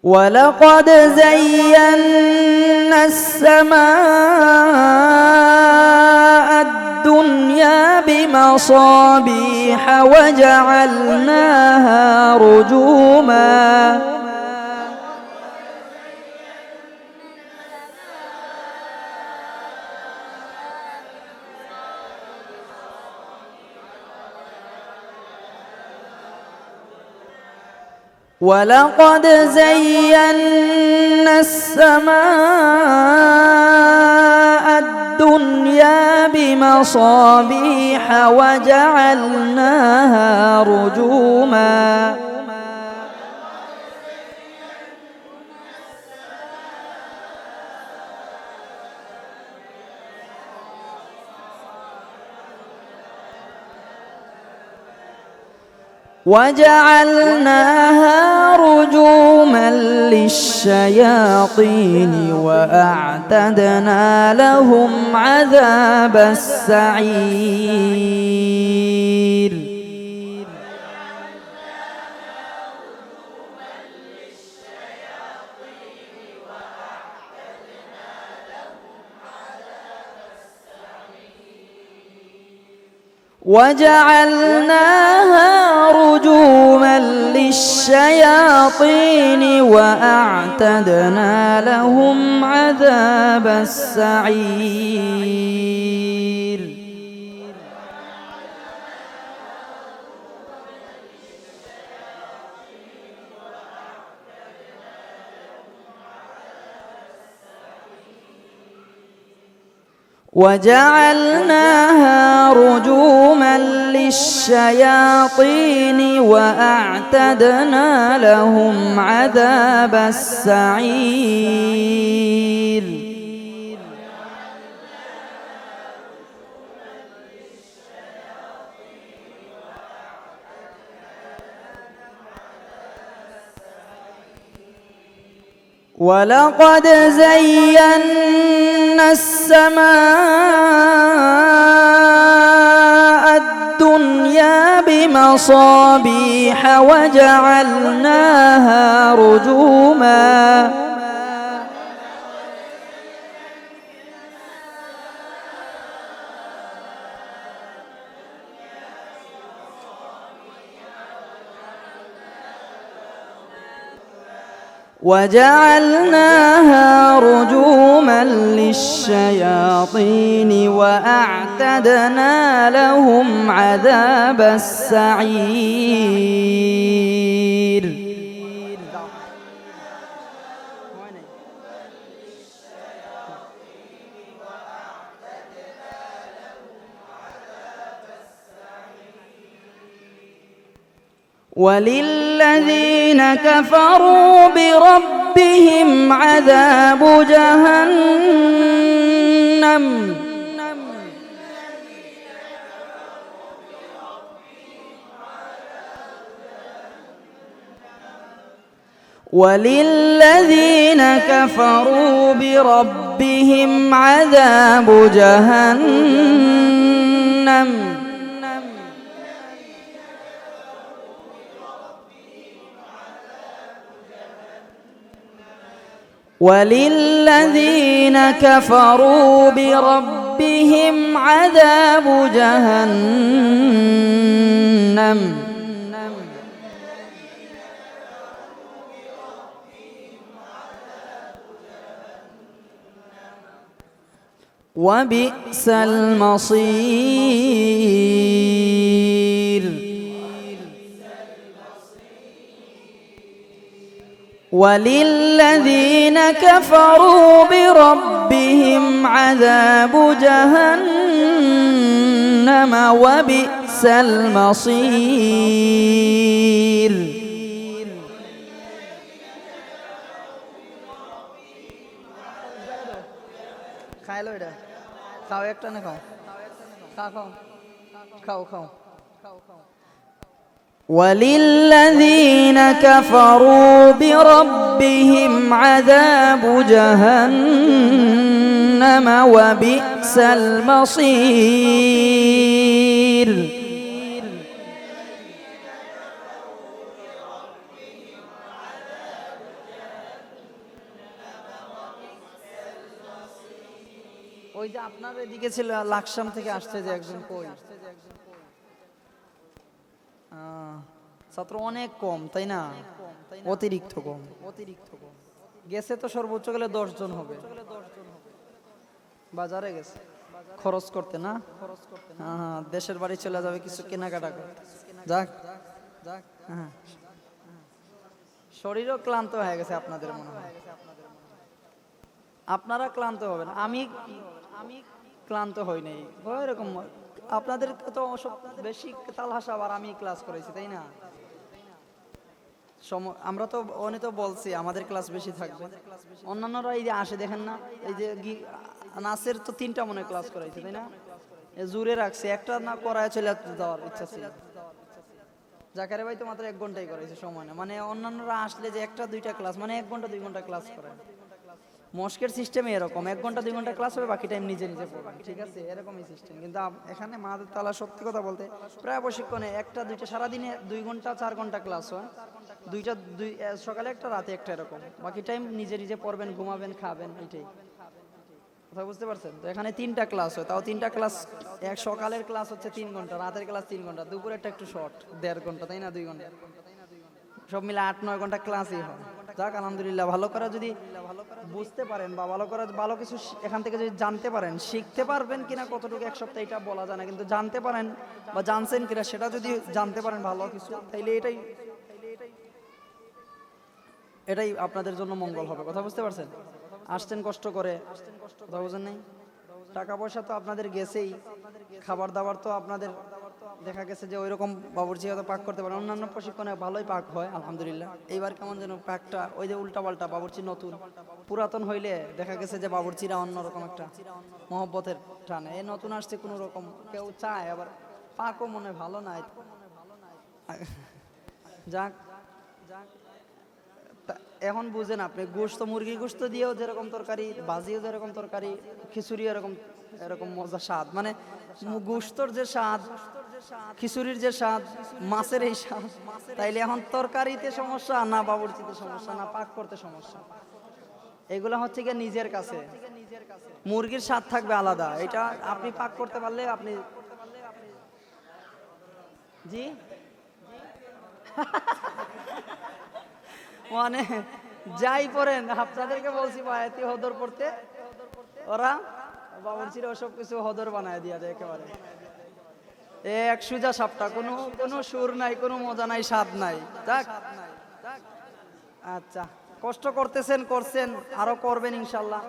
ولقد زينا السماء الدنيا بمصابيح وجعلناها رجوما ولقد زينا السماء الدنيا بمصابيح وجعلناها رجوما للشياطين وأعتدنا لهم عذاب السعير وجعلناها رجوما للشياطين وأعتدنا لهم عذاب السعير وجعلناها رجوما للشياطين وأعتدنا لهم عذاب السعير ولقد زينا السماء الدنيا بمصابيح وجعلناها رجوما وجعلناها رجوما للشياطين وأعتدنا لهم عذاب السعير وللذين كفروا بربهم عذاب جهنم وللذين كفروا بربهم عذاب جهنم وللذين كفروا بربهم عذاب جهنم وبئس المصير وللذين كفروا بربهم عذاب جهنم وبئس المصير وللذين كفروا بربهم عذاب جهنم وبئس المصير ওই যে আপনার এদিকে ছিল লাকসাম থেকে আসছে যে একজন, কই? ছাত্র অনেক কম, তাই না? অতিরিক্ত কম। গেছে তো সর্বোচ্চ গেলে 10 জন হবে। বাজারে গেছে খরচ করতে, না? হ্যাঁ, দেশের বাড়ি চলে যাবে কিছু কেনাকাটা করতে। যাক, হ্যাঁ, শরীরও ক্লান্ত হয়ে গেছে আপনাদের মনে হয়। আপনারা ক্লান্ত হবেন, আমি ক্লান্ত হই নাই এরকম। আপনাদের তো সব বেশি তালহাসা, আর আমি ক্লাস করেছি, তাই না? আমরা তো উনি তো বলছি আমাদের ক্লাস বেশি থাকবে। অন্যান্যরা এই যে আসে দেখেন না, এই যে নাসের তো 3টা মনে ক্লাস করাইছে, তাই না? জুড়ে রাখছে, একটা না করায় চলে যাওয়ার ইচ্ছা ছিল। জাকারে ভাই তো মাত্র 1 ঘন্টাই করাইছে, সময় না। মানে অন্যান্যরা আসলে যে 1টা-2টা ক্লাস, মানে 1 ঘন্টা 2 ঘন্টা ক্লাস করে। মস্কের সিস্টেমে এরকম 1 ঘন্টা 2 ঘন্টা ক্লাস হবে, বাকি টাইম নিজে নিজে পড়বেন, ঠিক আছে? এরকমই সিস্টেম। কিন্তু এখানে মাহাদের তালা সত্যি কথা বলতে প্রায় প্রশিক্ষণে 1টা-2টা, সারাদিনে 2 ঘন্টা 4 ঘন্টা ক্লাস হয়। সকালে একটা, রাতে একটা, এরকম। বাকি টাইম নিজে নিজে পড়বেন, ঘুমাবেন, খাবেন, এটাই। কথা বুঝতে পারছেন? তো এখানে 3টা ক্লাস হয়, তাও 3টা ক্লাস। সকালের ক্লাস হচ্ছে 3 ঘন্টা, রাতের ক্লাস 3 ঘন্টা, দুপুরেরটা একটু শর্ট 1.5 ঘন্টা, তাই না? 2 ঘন্টা, সব মিলে 8-9 ঘন্টা ক্লাসই হয়। যাক, আলহামদুলিল্লাহ। ভালো করে যদি বুঝতে পারেন বা ভালো কিছু এখান থেকে যদি জানতে পারেন, শিখতে পারবেন কিনা কতটুকু 1 সপ্তাহে এটা বলা যায় না, কিন্তু জানতে পারেন বা জানছেন কিনা সেটা যদি জানতে পারেন ভালো কিছু, তাইলে এটাই আপনাদের জন্য মঙ্গল হবে। কথা বুঝতে পারছেন? আসছেন কষ্ট করে, কথা বুঝেন নাই? টাকা পয়সা তো আপনাদের গেছেই, খাবার দাবার তো আপনাদের দেখা গেছে যে ওইরকম বাবুর্চি হয়তো পাক করতে পারে। অন্যান্য প্রশিক্ষণে ভালোই পাক হয় আলহামদুলিল্লাহ। এইবার কেমন যেন পাকটা ওই যে উল্টাপাল্টা, বাবুর্চি নতুন। পুরাতন হইলে দেখা গেছে যে বাবুর্চিরা অন্যরকম একটা মহব্বতের টানে। এই নতুন আসছে কোনো রকম, কেউ চায়, আবার পাকও মনে ভালো নাই। যাক, এখন বুঝেন আপনি, গোশত, মুরগির গোশত দিয়েও যেরকম তরকারি, বাজিও যেরকম তরকারি, খিচুড়ি এরকম মজা স্বাদ। মানে গোশতর যে স্বাদ, খিচুড়ির যে স্বাদ, মাছের এই স্বাদ, তাইলে এখন তরকারিতে সমস্যা না, বাবুর্চিতে সমস্যা না, পাক করতে সমস্যা। এগুলা হচ্ছে গিয়ে নিজের কাছে। মুরগির স্বাদ থাকবে আলাদা, এটা আপনি পাক করতে পারলে আপনি। জি, মানে যাই পড়েন, আপনাদেরকে বলছি বায়াতি হদর পড়তে, ওরা বাবুর্চিরা ওসব কিছু হদর বানায় দিয়া দেয় একেবারে। এক সুজা সাপটা, কোনো সুর নাই, কোনো মজা নাই, স্বাদ নাই। যাক, আচ্ছা, কষ্ট করছেন, আরো করবেন ইনশাল্লাহ।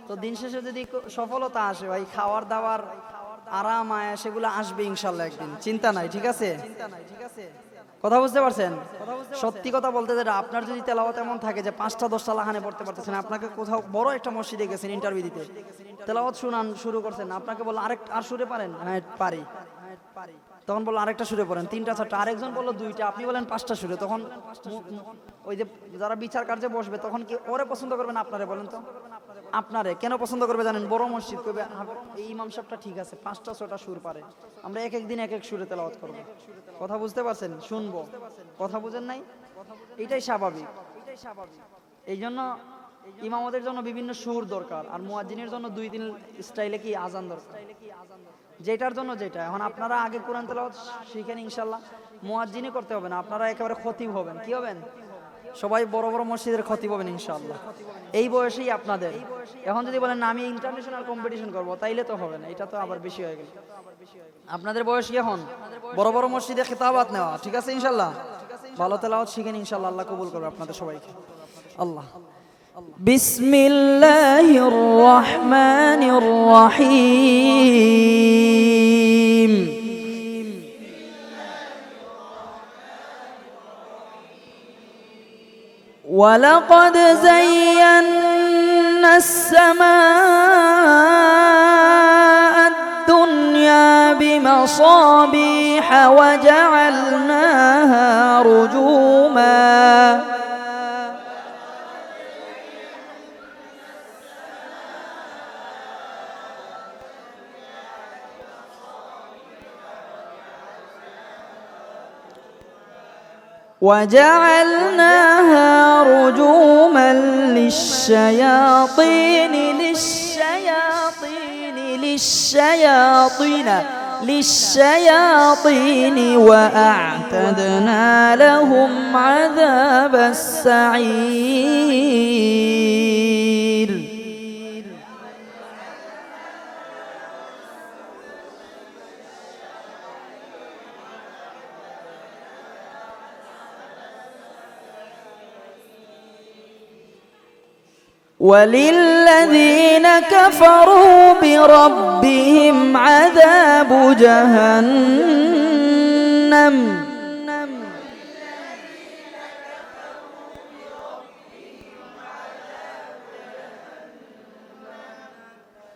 তো দিন শেষে যদি সফলতা আসে ভাই, খাওয়ার দাওয়ার আরাম আয় সেগুলো আসবে ইনশাল্লাহ একদিন, চিন্তা নাই, ঠিক আছে? কথা বুঝতে পারছেন? সত্যি কথা বলতে, যেটা আপনার যদি তেলাওয়াত এমন থাকে যে 5টা 10টা লাহানে পড়তে পারতেছেন, আপনাকে কোথাও বড় একটা মসজিদে গেছেন ইন্টারভিউ দিতে, তেলাওয়াত শুরু করছেন, আপনাকে বললো আর সুরে পারেন? হ্যাঁ পারি। তখন বললো আরেকটা সুরে পড়েন, 3টা 4টা, আরেকজন বললো 2টা, আপনি বলেন 5টা সুরে। তখন ওই যে যারা বিচার কার্যে বসবে, তখন কি ওরে পছন্দ করবেন আপনারে? বলেন তো, আপনারে কেন পছন্দ করবে জানেন? বড় মসজিদ করবে, এই ইমাম সাহেবটা ঠিক আছে, 5টা 6টা সুর পারে, আমরা এক দিন এক সুরে তেলাওয়াত করবো। কথা বুঝতে পারছেন? শুনবো, কথা বুঝেন নাই? এটাই স্বাভাবিক। এই জন্য ইমামদের জন্য বিভিন্ন সুর দরকার, আর মুয়াজ্জিনের জন্য 2-3 স্টাইলে কি আজান দরকার, যেটার জন্য যেটা। এখন আপনারা আগে কোরআন তেলাওয়াত শিখেন ইনশাল্লাহ, মুয়াজ্জিনই করতে হবে না, আপনারা একেবারে খতিব হবেন। কি হবেন? সবাই বড় বড় মসজিদের খতিব হবেন ইনশাআল্লাহ, এই বয়সেই আপনাদের। এখন যদি বলেন না আমি ইন্টারন্যাশনাল কম্পিটিশন করব, তাইলে তো হবে না, এটা তো আবার বেশি হয়ে গেল। আপনাদের বয়স কি এখন? বড় বড় মসজিদে খেতাবাত নেওয়া, ঠিক আছে ইনশাআল্লাহ? ভালো তেলাওয়াত শিখেন ইনশাআল্লাহ, আল্লাহ কবুল করবে আপনাদের সবাইকে। আল্লাহ। বিসমিল্লাহির রহমানির রহিম। ولقد زينا السماء الدنيا بمصابيح وجعلناها رجوما للشياطين للشياطين وأعتدنا لهم عذاب السعير. وللذين كفروا بربهم عذاب جهنم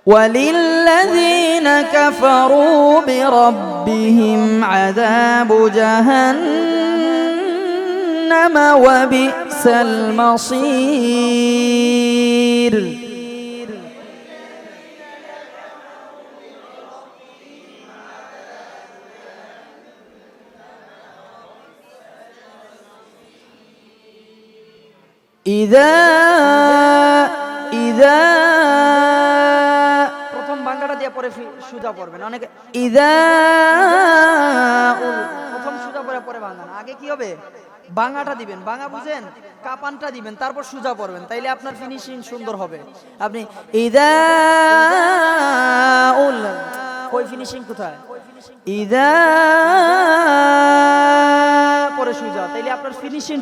وللذين كفروا بربهم عذاب جهنم وبئس المصير. প্রথম বাংলাটা দিয়ে পরে সুজা পড়বেন অনেকে। প্রথম সুজা পরে পরে বাংলা না, আগে কি হবে বাংলাটা দিবেন, বাংলা বুঝেন, কাপানটা দিবেন, তারপর সুজা পড়বেন, তাইলে আপনার ফিনিশিং সুন্দর হবে। আপনি কই ফিনিশিং কোথায়? পরে সুজা, তাইলে আপনার ফিনিশিং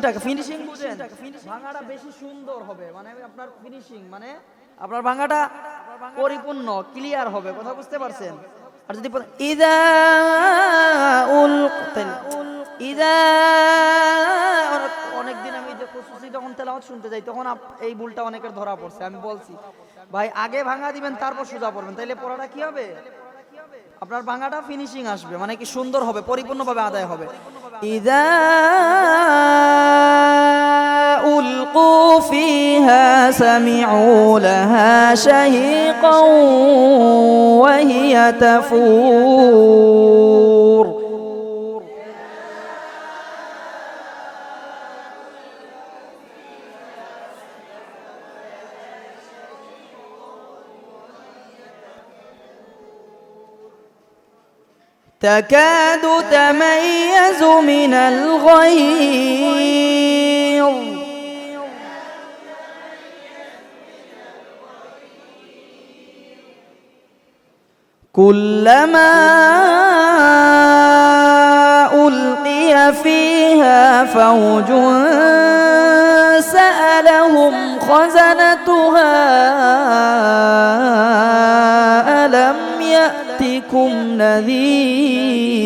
বুঝেন, ভাঙাটা বেশি সুন্দর হবে, মানে আপনার ফিনিশিং মানে আপনার ভাঙাটা পরিপূর্ণ ক্লিয়ার হবে। কথা বুঝতে পারছেন? আর যদি অনেকদিন আমি যখন তেলাওয়াত শুনতে যাই তখন এই ভুলটা অনেকের ধরা পড়ছে। আমি বলছি ভাই আগে ভাঙা দিবেন তারপর সুজা পড়বেন, তাইলে পড়াটা কি হবে, আপনার ভাঙাটা ফিনিশিং আসবে, মানে কি সুন্দর হবে, পরিপূর্ণভাবে আদায় হবে। ইযা উলকু ফিহা সামিউ লাহা শাহিকান ওয়া হিয়া তাফুর। تكاد تميز من الغيظ كلما ألقي فيها فوج سألهم خزنتها ألم يأتكم نذير